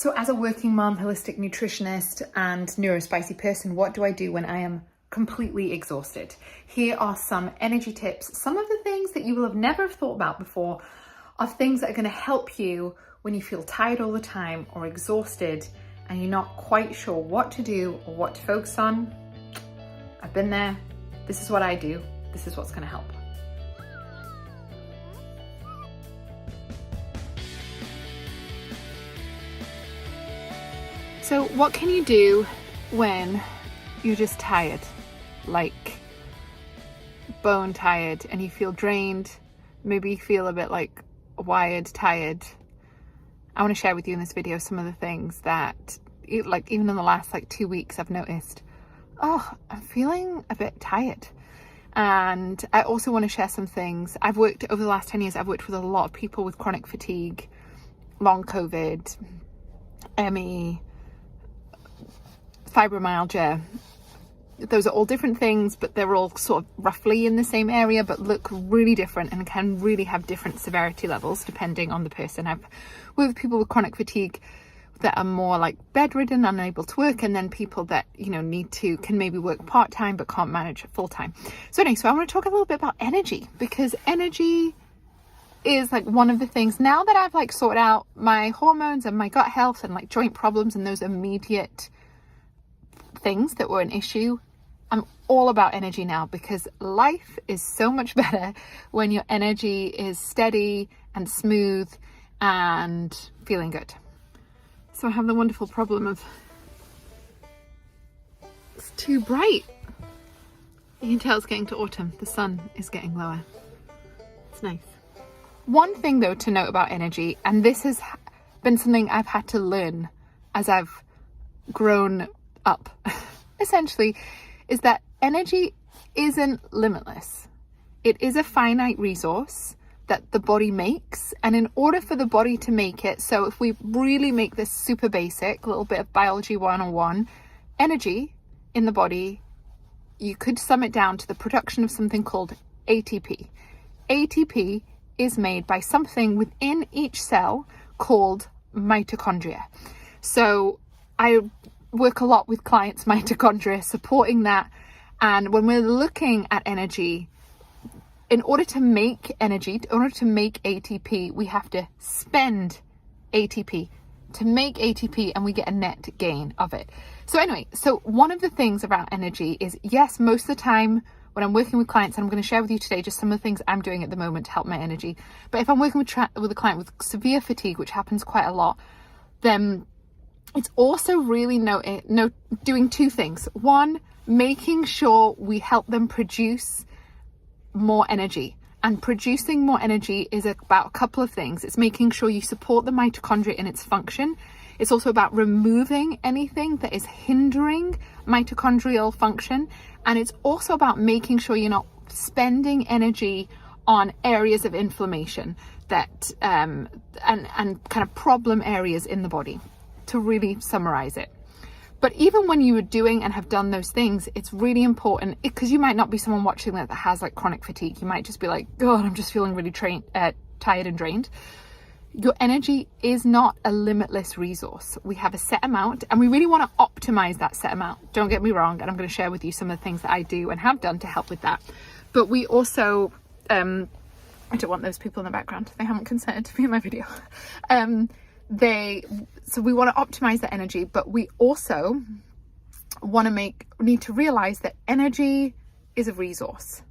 So as a working mom, holistic nutritionist and neurospicy person, what do I do when I am completely exhausted? Here are some energy tips. Some of the things that you will have never thought about before are things that are going to help you when you feel tired all the time or exhausted and you're not quite sure what to do or what to focus on. I've been there. This is what I do. This is what's going to help. So what can you do when you're just tired, like bone tired, and you feel drained, maybe you feel a bit like wired, tired? I want to share with you in this video some of the things that, like, even in the last 2 weeks, I've noticed, I'm feeling a bit tired. And I also want to share some things. Over the last 10 years, I've worked with a lot of people with chronic fatigue, long COVID, ME, fibromyalgia. Those are all different things, but they're all sort of roughly in the same area, but look really different and can really have different severity levels depending on the person. I've worked with people with chronic fatigue that are more like bedridden, unable to work, and then people that, can maybe work part-time but can't manage it full-time. So I want to talk a little bit about energy, because energy is one of the things, now that I've sorted out my hormones and my gut health and joint problems and those immediate things that were an issue, I'm all about energy now, because life is so much better when your energy is steady and smooth and feeling good. So I have the wonderful problem of it's too bright. You can tell it's getting to autumn. The sun is getting lower. It's nice. One thing though to note about energy, and this has been something I've had to learn as I've grown up, essentially, is that energy isn't limitless. It is a finite resource that the body makes, and in order for the body to make it, so if we really make this super basic, a little bit of biology 101, energy in the body, you could sum it down to the production of something called ATP. ATP is made by something within each cell called mitochondria. So I work a lot with clients' mitochondria, supporting that. And when we're looking at energy, in order to make energy, in order to make ATP, we have to spend ATP to make ATP, and we get a net gain of it. So one of the things around energy is, yes, most of the time when I'm working with clients, and I'm going to share with you today just some of the things I'm doing at the moment to help my energy. But if I'm working with a client with severe fatigue, which happens quite a lot, then it's also really doing two things. One, making sure we help them produce more energy. And producing more energy is about a couple of things. It's making sure you support the mitochondria in its function. It's also about removing anything that is hindering mitochondrial function. And it's also about making sure you're not spending energy on areas of inflammation that and kind of problem areas in the body, to really summarize it. But even when you are doing and have done those things, it's really important, because you might not be someone watching that has chronic fatigue. You might just be like, God, I'm just feeling really tired and drained. Your energy is not a limitless resource. We have a set amount, and we really want to optimize that set amount. Don't get me wrong, and I'm going to share with you some of the things that I do and have done to help with that. But we also, I don't want those people in the background. They haven't consented to be in my video. So we want to optimize the energy, but we also need to realize that energy is a resource.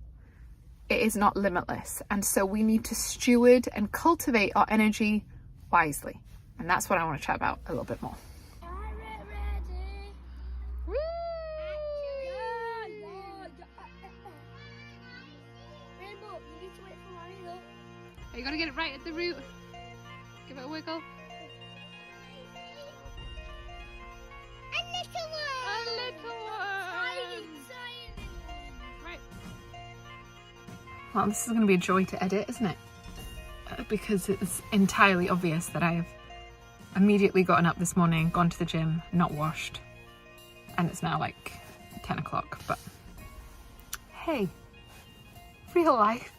It is not limitless. And so we need to steward and cultivate our energy wisely. And that's what I want to chat about a little bit more. You gotta get it right at the root. Give it a wiggle. A little one. Right. Well, this is going to be a joy to edit, isn't it? Because it's entirely obvious that I have immediately gotten up this morning, gone to the gym, not washed, and it's now 10 o'clock. But hey, real life.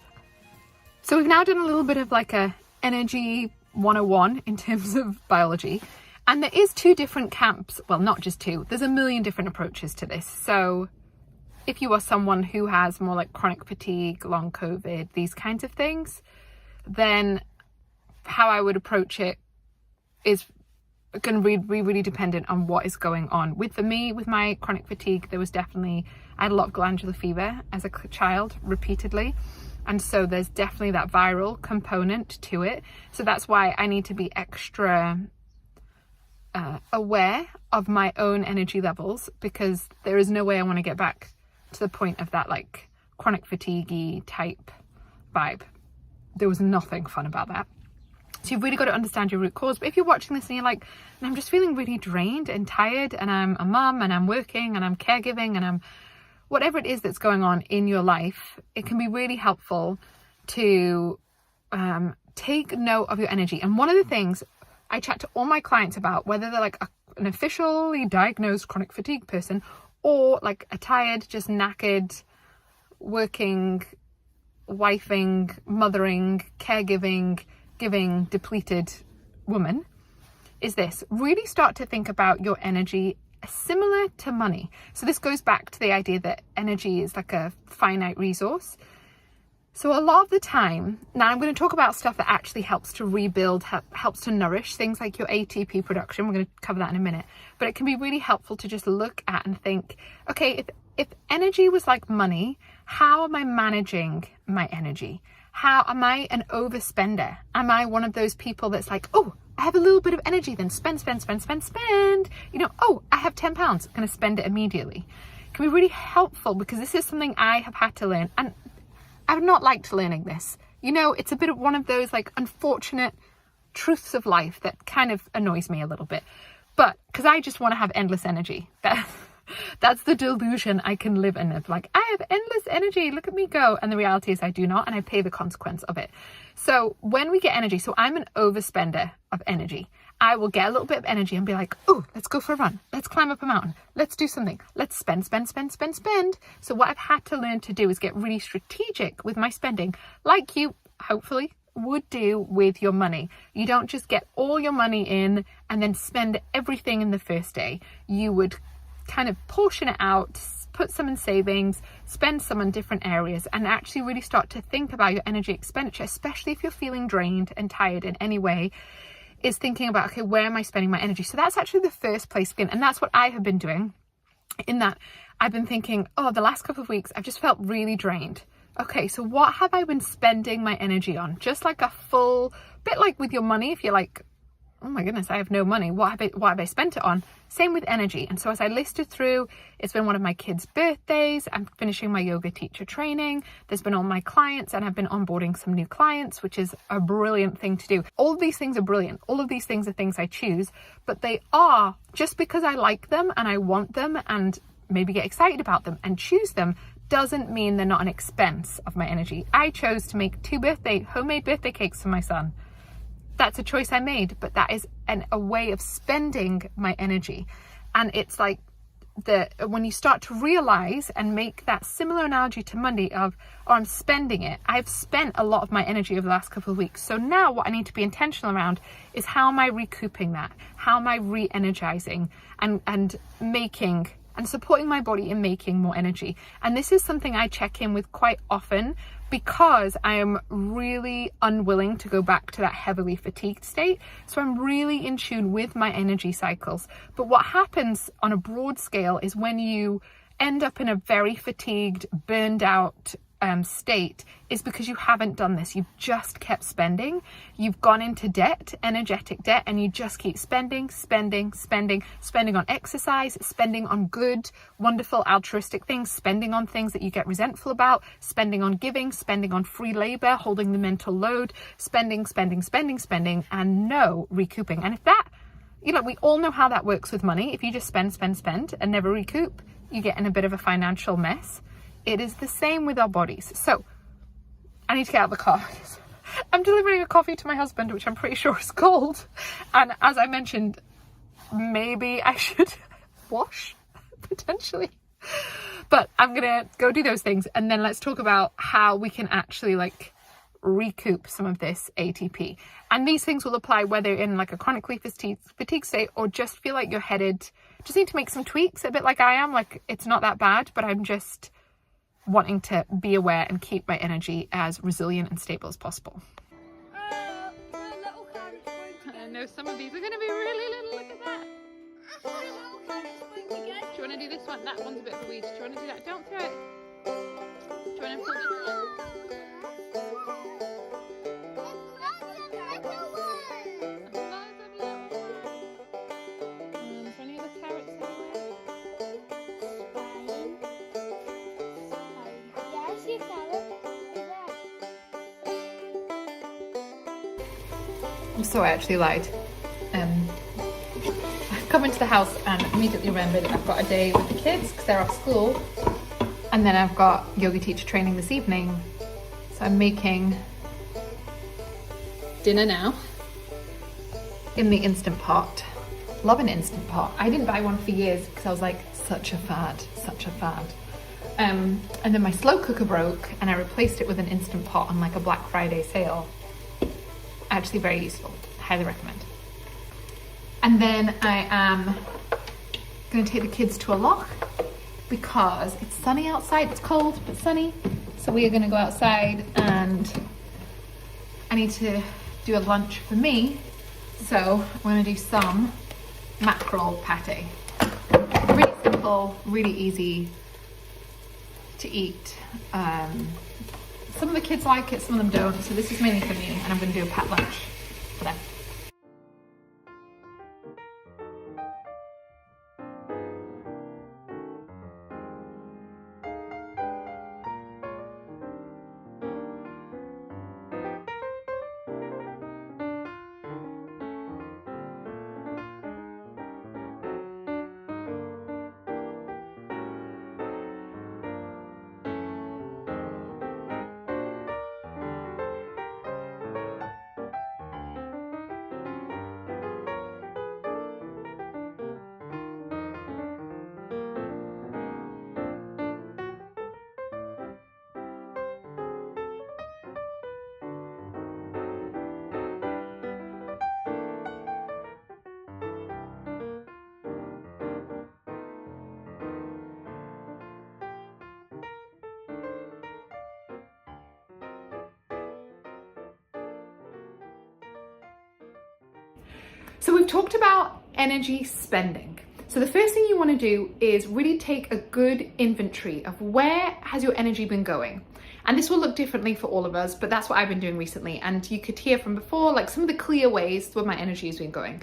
So we've now done a little bit of a energy 101 in terms of biology. And there is two different camps. Well, not just two. There's a million different approaches to this. So if you are someone who has more like chronic fatigue, long COVID, these kinds of things, then how I would approach it is going to be really dependent on what is going on. With my chronic fatigue, I had a lot of glandular fever as a child repeatedly. And so there's definitely that viral component to it. So that's why I need to be extra aware of my own energy levels, because there is no way I want to get back to the point of that like chronic fatigue type vibe. There was nothing fun about that. So you've really got to understand your root cause. But if you're watching this and you're like, I'm just feeling really drained and tired, and I'm a mum and I'm working and I'm caregiving and I'm whatever it is that's going on in your life, it can be really helpful to take note of your energy. And one of the things I chat to all my clients about, whether they're like an officially diagnosed chronic fatigue person or like a tired, just knackered, working, wifing, mothering, caregiving, giving, depleted woman, is this: really start to think about your energy similar to money. So this goes back to the idea that energy is like a finite resource. So a lot of the time, now I'm going to talk about stuff that actually helps to rebuild, helps to nourish things like your ATP production. We're going to cover that in a minute. But it can be really helpful to just look at and think, okay, if energy was like money, how am I managing my energy? How am I an overspender? Am I one of those people that's like, oh, I have a little bit of energy, then spend. You know, oh, I have £10, I'm going to spend it immediately. It can be really helpful, because this is something I have had to learn, and I've not liked learning this. You know, it's a bit of one of those like unfortunate truths of life that kind of annoys me a little bit. But because I just want to have endless energy. That's the delusion I can live in, of like, I have endless energy, look at me go. And the reality is I do not, and I pay the consequence of it. So when we get energy, so I'm an overspender of energy. I will get a little bit of energy and be like, oh, let's go for a run. Let's climb up a mountain. Let's do something. Let's spend. So what I've had to learn to do is get really strategic with my spending, like you hopefully would do with your money. You don't just get all your money in and then spend everything in the first day. You would kind of portion it out, put some in savings, spend some in different areas, and actually really start to think about your energy expenditure, especially if you're feeling drained and tired in any way, is thinking about, okay, where am I spending my energy? So that's actually the first place to begin. And that's what I have been doing, in that I've been thinking, oh, the last couple of weeks, I've just felt really drained. Okay, so what have I been spending my energy on? Just like a full bit, like with your money, if you're like, oh my goodness, I have no money, what have I spent it on? Same with energy. And so as I listed through, it's been one of my kids' birthdays, I'm finishing my yoga teacher training, there's been all my clients, and I've been onboarding some new clients, which is a brilliant thing to do. All of these things are brilliant. All of these things are things I choose, but they are, just because I like them and I want them and maybe get excited about them and choose them, doesn't mean they're not an expense of my energy. I chose to make 2 homemade birthday cakes for my son. That's a choice I made, but that is a way of spending my energy. And it's like when you start to realize and make that similar analogy to Monday of, oh, I'm spending it. I've spent a lot of my energy over the last couple of weeks. So now what I need to be intentional around is, how am I recouping that? How am I re-energizing and making and supporting my body in making more energy? And this is something I check in with quite often, because I am really unwilling to go back to that heavily fatigued state. So I'm really in tune with my energy cycles. But what happens on a broad scale is, when you end up in a very fatigued, burned out state, is because you haven't done this. You've just kept spending. You've gone into debt, energetic debt, and you just keep spending on exercise, spending on good, wonderful, altruistic things, spending on things that you get resentful about, spending on giving, spending on free labor, holding the mental load, spending, and no recouping. And if that, you know, we all know how that works with money. If you just spend and never recoup, you get in a bit of a financial mess. It is the same with our bodies. So I need to get out of the car. I'm delivering a coffee to my husband, which I'm pretty sure is cold. And as I mentioned, maybe I should wash, potentially. But I'm going to go do those things. And then let's talk about how we can actually like recoup some of this ATP. And these things will apply whether in like a chronically fatigue state or just feel like you're headed, just need to make some tweaks, a bit like I am. Like, it's not that bad, but I'm just wanting to be aware and keep my energy as resilient and stable as possible. I know some of these are going to be really little. Look at that. Do you want to do this one? That one's a bit of a weed. Do you want to do that? Don't throw it. Do you want to pull this one? So I actually lied. I've come into the house and immediately remembered I've got a day with the kids because they're off school, and then I've got yoga teacher training this evening. So I'm making dinner now in the Instant Pot. Love an Instant Pot. I didn't buy one for years because I was like, such a fad. And then my slow cooker broke and I replaced it with an Instant Pot on like a Black Friday sale. Actually very useful, highly recommend. And then I am going to take the kids to a loch because it's sunny outside. It's cold but sunny, so we are going to go outside, and I need to do a lunch for me, so we're going to do some mackerel pate. Really simple, really easy to eat. Some of the kids like it, some of them don't, so this is mainly for me, and I'm going to do a packed lunch for them. So we've talked about energy spending. So the first thing you want to do is really take a good inventory of where has your energy been going. And this will look differently for all of us, but that's what I've been doing recently. And you could hear from before, like some of the clear ways where my energy has been going.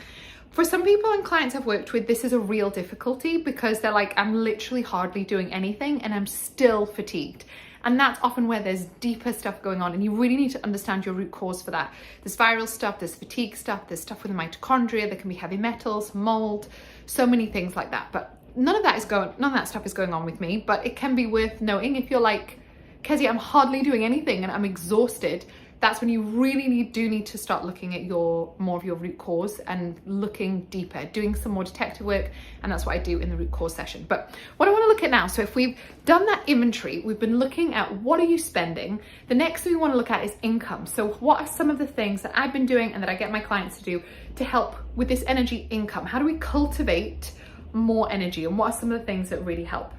For some people and clients I've worked with, this is a real difficulty because they're like, I'm literally hardly doing anything and I'm still fatigued. And that's often where there's deeper stuff going on, and you really need to understand your root cause for that. There's viral stuff, there's fatigue stuff, there's stuff with the mitochondria, there can be heavy metals, mold, so many things like that. But none of that stuff is going on with me, but it can be worth knowing if you're like, Kezia, I'm hardly doing anything and I'm exhausted. That's when you really do need to start looking at more of your root cause and looking deeper, doing some more detective work. And that's what I do in the root cause session. But what I want to look at now, so if we've done that inventory, we've been looking at what are you spending. The next thing we want to look at is income. So what are some of the things that I've been doing and that I get my clients to do to help with this energy income? How do we cultivate more energy, and what are some of the things that really help?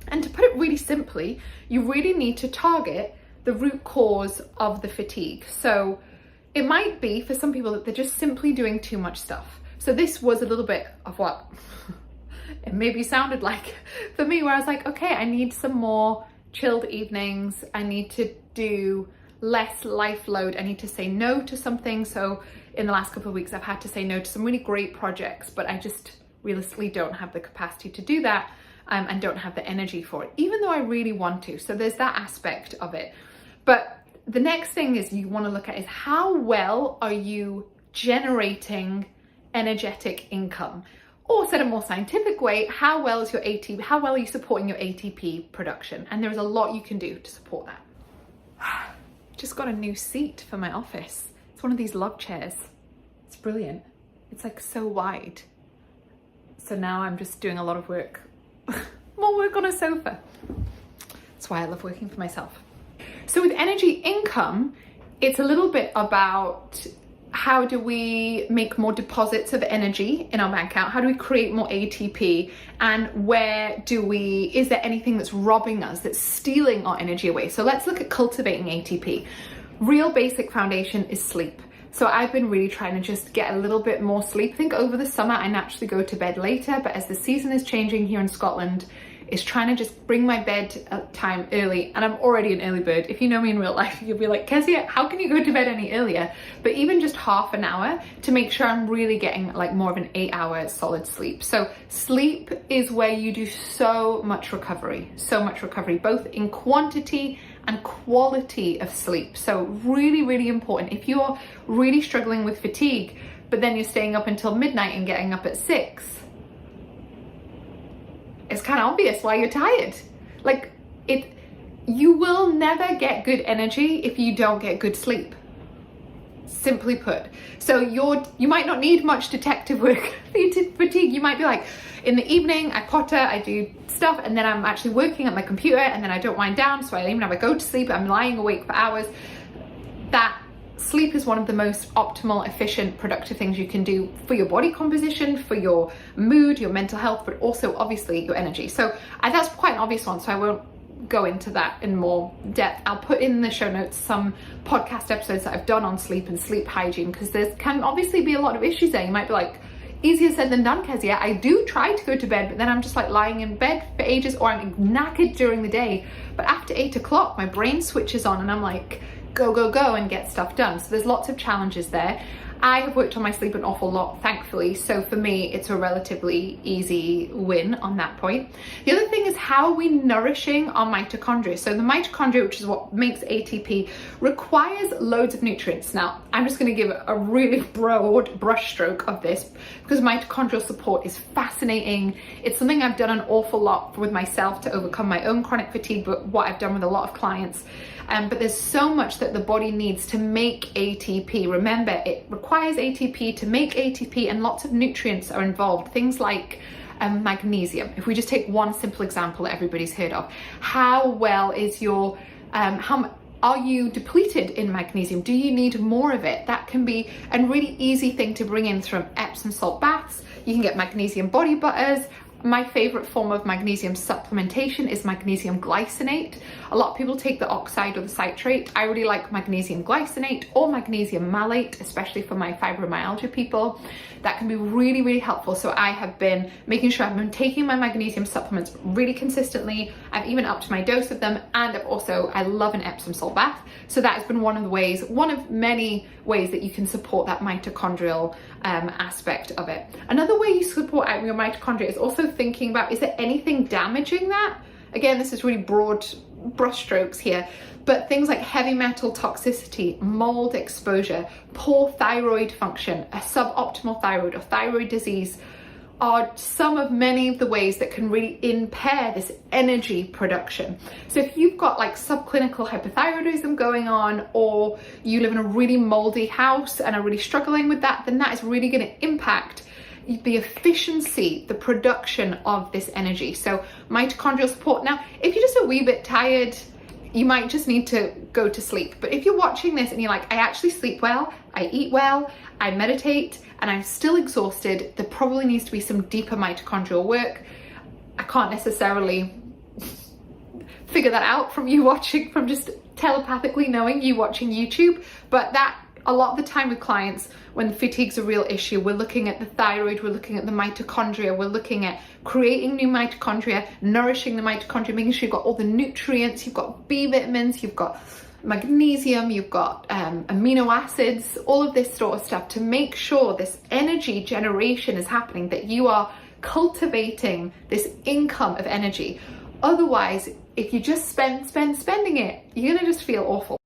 And to put it really simply, you really need to target the root cause of the fatigue. So it might be for some people that they're just simply doing too much stuff. So this was a little bit of what it maybe sounded like for me, where I was like, okay, I need some more chilled evenings. I need to do less life load. I need to say no to something. So in the last couple of weeks, I've had to say no to some really great projects, but I just realistically don't have the capacity to do that. And don't have the energy for it, even though I really want to. So there's that aspect of it. But the next thing is you want to look at is how well are you generating energetic income? Or said a more scientific way, how well is your ATP, how well are you supporting your ATP production? And there's a lot you can do to support that. Just got a new seat for my office. It's one of these love chairs. It's brilliant. It's like so wide. So now I'm just doing a lot of work. More work on a sofa. That's why I love working for myself. So with energy income, it's a little bit about how do we make more deposits of energy in our bank account? How do we create more ATP? And is there anything that's robbing us, that's stealing our energy away? So let's look at cultivating ATP. Real basic foundation is sleep. So I've been really trying to just get a little bit more sleep. I think over the summer I naturally go to bed later, but as the season is changing here in Scotland, is trying to just bring my bed time early, and I'm already an early bird. If you know me in real life, you'll be like, Kezia, how can you go to bed any earlier? But even just half an hour to make sure I'm really getting like more of an 8-hour solid sleep. So sleep is where you do so much recovery, both in quantity and quality of sleep. So really, really important. If you're really struggling with fatigue, but then you're staying up until midnight and getting up at 6, it's kind of obvious why you're tired. You will never get good energy if you don't get good sleep. Simply put. So you might not need much detective work to fatigue. You might be like, in the evening, I potter, I do stuff, and then I'm actually working at my computer, and then I don't wind down, so I don't even have a go to sleep. I'm lying awake for hours. That sleep is one of the most optimal, efficient, productive things you can do for your body composition, for your mood, your mental health, but also obviously your energy. So that's quite an obvious one, so I won't go into that in more depth. I'll put in the show notes some podcast episodes that I've done on sleep and sleep hygiene, because there can obviously be a lot of issues there. You might be like, easier said than done, Kezia. I do try to go to bed, but then I'm just like lying in bed for ages, or I'm knackered during the day. But after 8 o'clock, my brain switches on and I'm like, go, go, go, and get stuff done. So there's lots of challenges there. I have worked on my sleep an awful lot, thankfully. So for me, it's a relatively easy win on that point. The other thing is, how are we nourishing our mitochondria? So the mitochondria, which is what makes ATP, requires loads of nutrients. Now, I'm just going to give a really broad brushstroke of this, because mitochondrial support is fascinating. It's something I've done an awful lot with myself to overcome my own chronic fatigue, but what I've done with a lot of clients. But there's so much that the body needs to make ATP. Remember, it requires ATP to make ATP, and lots of nutrients are involved. Things like magnesium. If we just take one simple example that everybody's heard of, how well is your, are you depleted in magnesium? Do you need more of it? That can be a really easy thing to bring in from Epsom salt baths. You can get magnesium body butters. My favorite form of magnesium supplementation is magnesium glycinate. A lot of people take the oxide or the citrate. I really like magnesium glycinate or magnesium malate, especially for my fibromyalgia people. That can be really, really helpful. So I have been making sure I've been taking my magnesium supplements really consistently. I've even upped my dose of them, and I love an Epsom salt bath. So that has been one of many ways that you can support that mitochondrial aspect of it. Another way you support out your mitochondria is also thinking about, is there anything damaging that? Again, this is really broad brushstrokes here, but things like heavy metal toxicity, mold exposure, poor thyroid function, a suboptimal thyroid, or thyroid disease are some of many of the ways that can really impair this energy production. So if you've got like subclinical hypothyroidism going on, or you live in a really moldy house and are really struggling with that, then that is really going to impact the efficiency, the production of this energy. So mitochondrial support. Now, if you're just a wee bit tired, you might just need to go to sleep. But if you're watching this and you're like, I actually sleep well, I eat well, I meditate, and I'm still exhausted, there probably needs to be some deeper mitochondrial work. I can't necessarily figure that out from you watching, from just telepathically knowing you watching YouTube, but that a lot of the time with clients, when fatigue's a real issue, we're looking at the thyroid, we're looking at the mitochondria, we're looking at creating new mitochondria, nourishing the mitochondria, making sure you've got all the nutrients, you've got B vitamins, you've got magnesium, you've got amino acids, all of this sort of stuff to make sure this energy generation is happening, that you are cultivating this income of energy. Otherwise, if you just spending it, you're gonna just feel awful.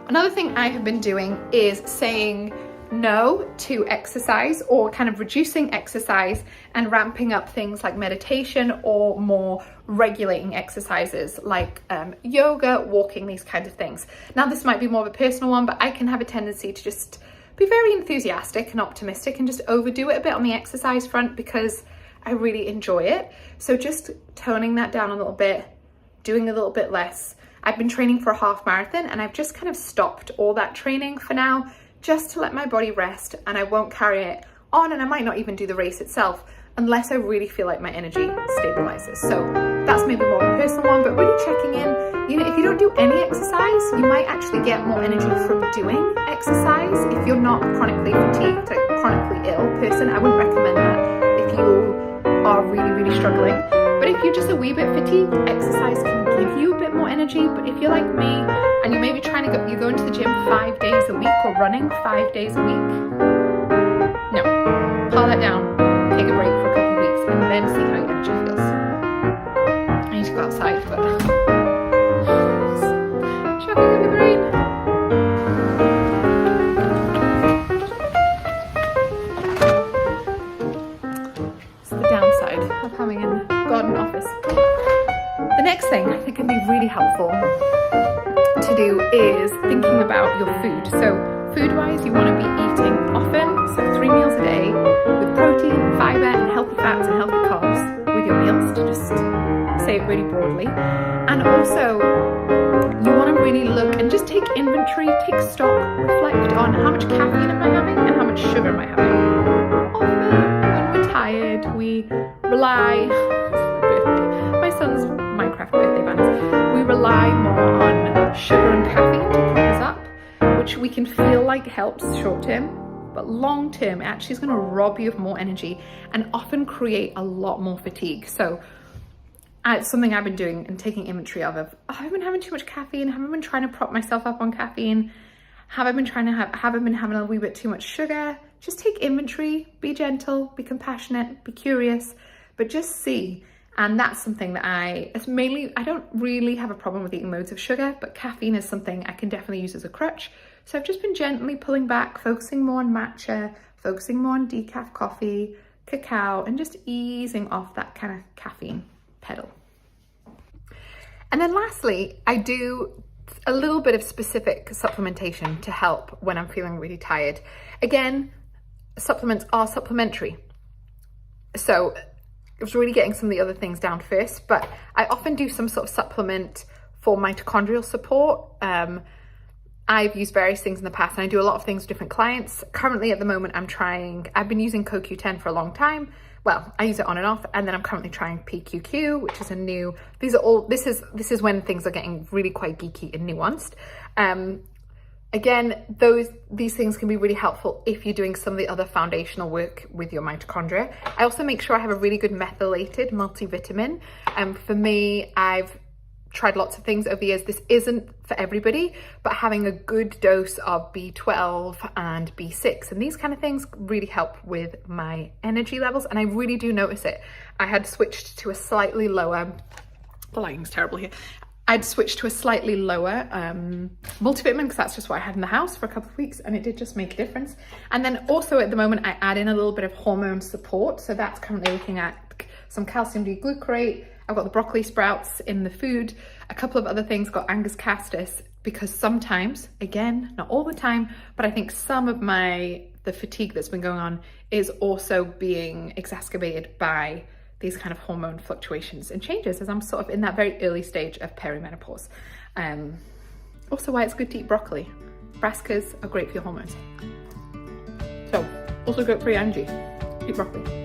Another thing I have been doing is saying no to exercise or kind of reducing exercise and ramping up things like meditation or more regulating exercises like yoga, walking, these kinds of things. Now, this might be more of a personal one, but I can have a tendency to just be very enthusiastic and optimistic and just overdo it a bit on the exercise front because I really enjoy it. So just toning that down a little bit, doing a little bit less. I've been training for a half marathon and I've just kind of stopped all that training for now, just to let my body rest, and I won't carry it on, and I might not even do the race itself unless I really feel like my energy stabilizes. So that's maybe more of a personal one, but really checking in. You know, if you don't do any exercise, you might actually get more energy from doing exercise. If you're not chronically fatigued, like chronically ill person, I wouldn't recommend that if you are really, really struggling. But if you're just a wee bit fatigued, exercise can give you a bit more energy. But if you're like me and you may be trying to go, you're going to the gym 5 days a week or running 5 days a week, no, pile that down, take a break for a couple of weeks, and then see how your energy feels. I need to go outside, but shopping in the rain. It's the downside of having a garden office. The next thing I think can be really helpful to do is thinking about your food. So food-wise, you want to be eating often, so 3 meals a day with protein, fiber, and healthy fats and healthy carbs with your meals, to just say it really broadly. And also, you want to really look and just take inventory, take stock, reflect on how much caffeine am I having and how much sugar am I having. Often, when we're tired, we rely, my son's Minecraft birthday banners, we rely more on sugar and caffeine to prop us up, which we can feel like helps short term, but long term it actually is going to rob you of more energy and often create a lot more fatigue. So it's something I've been doing and taking inventory of have I been having too much caffeine? Have I been trying to prop myself up on caffeine? Have I been having a wee bit too much sugar? Just take inventory, be gentle, be compassionate, be curious, but just see. And that's something that I don't really have a problem with eating loads of sugar, but caffeine is something I can definitely use as a crutch. So I've just been gently pulling back, focusing more on matcha, focusing more on decaf coffee, cacao, and just easing off that kind of caffeine pedal. And then lastly, I do a little bit of specific supplementation to help when I'm feeling really tired. Again, supplements are supplementary. So I was really getting some of the other things down first, but I often do some sort of supplement for mitochondrial support. I've used various things in the past, and I do a lot of things with different clients. Currently at the moment, I've been using CoQ10 for a long time. Well, I use it on and off, and then I'm currently trying PQQ, which is a new, this is when things are getting really quite geeky and nuanced. Again, these things can be really helpful if you're doing some of the other foundational work with your mitochondria. I also make sure I have a really good methylated multivitamin. For me, I've tried lots of things over the years. This isn't for everybody, but having a good dose of B12 and B6 and these kind of things really help with my energy levels. And I really do notice it. I had switched to a slightly lower, the lighting's terrible here. I'd switched to a slightly lower multivitamin because that's just what I had in the house for a couple of weeks, and it did just make a difference. And then also at the moment, I add in a little bit of hormone support. So that's currently looking at some calcium D-glucarate. I've got the broccoli sprouts in the food, a couple of other things, got Angus castus, because sometimes, again, not all the time, but I think some of the fatigue that's been going on is also being exacerbated by these kind of hormone fluctuations and changes as I'm sort of in that very early stage of perimenopause. Also why it's good to eat broccoli. Brassicas are great for your hormones. So also good for your energy, eat broccoli.